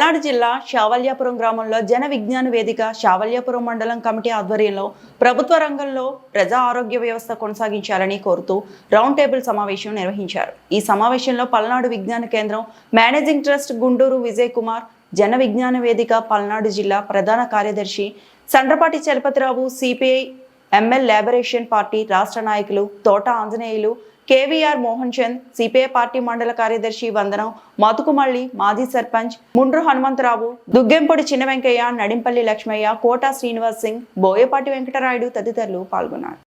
పల్నాడు జిల్లా శావల్యాపురం గ్రామంలో జన విజ్ఞాన వేదిక శావల్యాపురం మండలం కమిటీ ఆధ్వర్యంలో ప్రభుత్వ రంగంలో ప్రజా ఆరోగ్య వ్యవస్థ కొనసాగించాలని కోరుతూ రౌండ్ టేబుల్ సమావేశం నిర్వహించారు. ఈ సమావేశంలో పల్నాడు విజ్ఞాన కేంద్రం మేనేజింగ్ ట్రస్ట్ గుండూరు విజయ్ కుమార్, జన విజ్ఞాన వేదిక పల్నాడు జిల్లా ప్రధాన కార్యదర్శి Sandrapati Chalapathirao, CPI ML liberation party రాష్ట్ర నాయకులు Thota Anjaneyulu, KVR Mohan Chand, CPI party మండల కార్యదర్శి వందనం, మతుకుమల్లి, మాజీ సర్పంచ్ ముండ్రు హనుమంతరావు, దుగ్గెంపొడి చిన్న వెంకయ్య, నడింపల్లి లక్ష్మయ్య, కోట శ్రీనివాస్ సింగ్, బోయపాటి వెంకటరాయుడు తదితరులు పాల్గొన్నారు.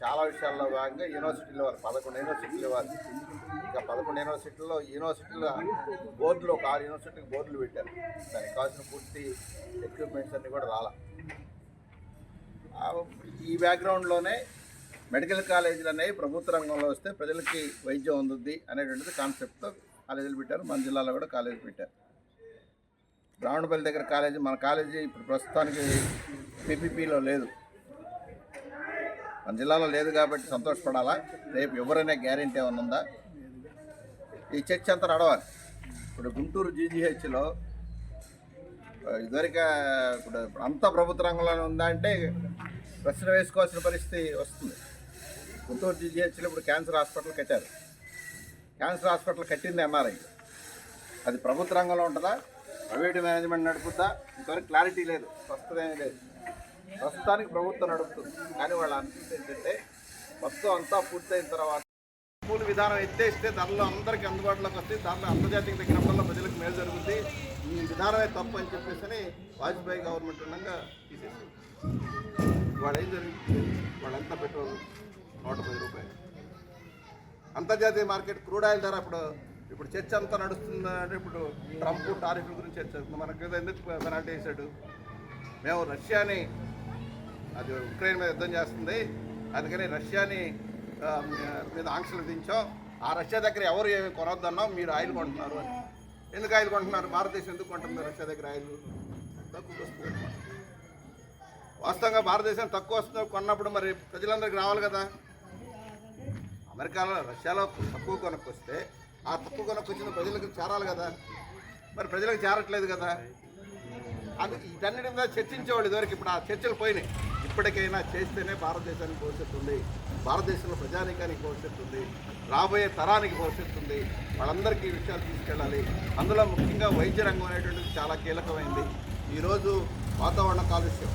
చాలా విషయాల్లో భాగంగా యూనివర్సిటీలో 11 యూనివర్సిటీలు వారు ఇంకా 11 యూనివర్సిటీల్లో బోర్డులు ఒక 6 యూనివర్సిటీకి బోర్డులు పెట్టారు. దానికి కావాల్సిన పూర్తి ఎక్విప్మెంట్స్ అన్నీ కూడా రాలా. ఈ బ్యాక్గ్రౌండ్లోనే మెడికల్ కాలేజీలు అనేవి ప్రభుత్వ రంగంలో వస్తే ప్రజలకి వైద్యం అందుద్ది అనేటువంటిది కాన్సెప్ట్తో కాలేజీలు పెట్టారు. మన జిల్లాలో కూడా కాలేజీ పెట్టారు. బ్రాహ్మణపల్లి దగ్గర కాలేజీ, మన కాలేజీ ఇప్పుడు ప్రస్తుతానికి పీపీపీలో లేదు, మన జిల్లాలో లేదు కాబట్టి సంతోషపడాలా. రేపు ఎవరైనా గ్యారెంటీ ఏమైనా ఉందా? ఈ చర్చ అంతా నడవాలి. ఇప్పుడు గుంటూరు జీజీహెచ్లో ఇదివరకు ఇప్పుడు అంతా ప్రభుత్వ రంగంలోనే ఉందా అంటే ప్రశ్న వేసుకోవాల్సిన పరిస్థితి వస్తుంది. గుంటూరు జీజీహెచ్లో ఇప్పుడు క్యాన్సర్ హాస్పిటల్ కట్టారు. క్యాన్సర్ హాస్పిటల్ కట్టింది ఎంఆర్ఐ. అది ప్రభుత్వ రంగంలో ఉంటుందా, ప్రైవేటు మేనేజ్మెంట్ నడుపుద్దా? ఇంతవరకు క్లారిటీ లేదు, స్పష్టత ఏమీ లేదు. ప్రస్తుతానికి ప్రభుత్వం నడుపుతుంది. కానీ వాళ్ళు అనిపిస్తే ఏంటంటే మొత్తం అంతా పూర్తయిన తర్వాత స్కూల్ విధానం ఎత్తేస్తే ధరలు అందరికీ అందుబాటులోకి వస్తాయి, ధరలు అంతర్జాతీయ తగ్గినప్పుడల్లా ప్రజలకు మేలు జరుగుతుంది. ఈ విధానమే తప్పు అని చెప్పేసి వాజ్పేయి గవర్నమెంట్ ఉండగా తీసేసి వాళ్ళు ఏం జరిగింది? వాళ్ళంతా పెట్రోల్ 110 రూపాయలు. అంతర్జాతీయ మార్కెట్ క్రూడ్ ఆయిల్ ధర ఇప్పుడు చర్చ అంతా నడుస్తుందంటే ఇప్పుడు ట్రంప్ టారిఫ్ల గురించి చర్చ అవుతుంది. మనకి ఎందుకు పెనాల్టీ వేసాడు? మేము రష్యాని, అది ఉక్రెయిన్ మీద యుద్ధం చేస్తుంది, అందుకని రష్యాని మీద ఆంక్షలు విధించాం. ఆ రష్యా దగ్గర ఎవరు ఏమి కొనొద్దన్నాం, మీరు ఆయిల్ కొంటున్నారు అని. ఎందుకు ఆయిల్ కొంటున్నారు? భారతదేశం ఎందుకు కొంటుంది రష్యా దగ్గర ఆయిల్? తక్కువ వస్తుంది. వాస్తవంగా భారతదేశం తక్కువ వస్తుంది కొన్నప్పుడు మరి ప్రజలందరికీ రావాలి కదా. అమెరికాలో, రష్యాలో తక్కువ కొనుక్కొస్తే ఆ తక్కువ కొనుక్కొచ్చిన ప్రజలకు చేరాలి కదా. మరి ప్రజలకు చేరట్లేదు కదా. అది వీటన్నిటి మీద చర్చించేవాళ్ళు ఇదివరకు. ఇప్పుడు ఆ చర్చలు పోయినాయి. ఇప్పటికైనా చేస్తేనే భారతదేశానికి భవిష్యత్తు ఉంది, భారతదేశంలో ప్రజానీకానికి భవిష్యత్తు ఉంది, రాబోయే తరానికి భవిష్యత్తు ఉంది. వాళ్ళందరికీ ఈ విషయాలు తీసుకెళ్ళాలి. అందులో ముఖ్యంగా వైద్య రంగం అనేటువంటిది చాలా కీలకమైంది. ఈరోజు వాతావరణ కాలుష్యం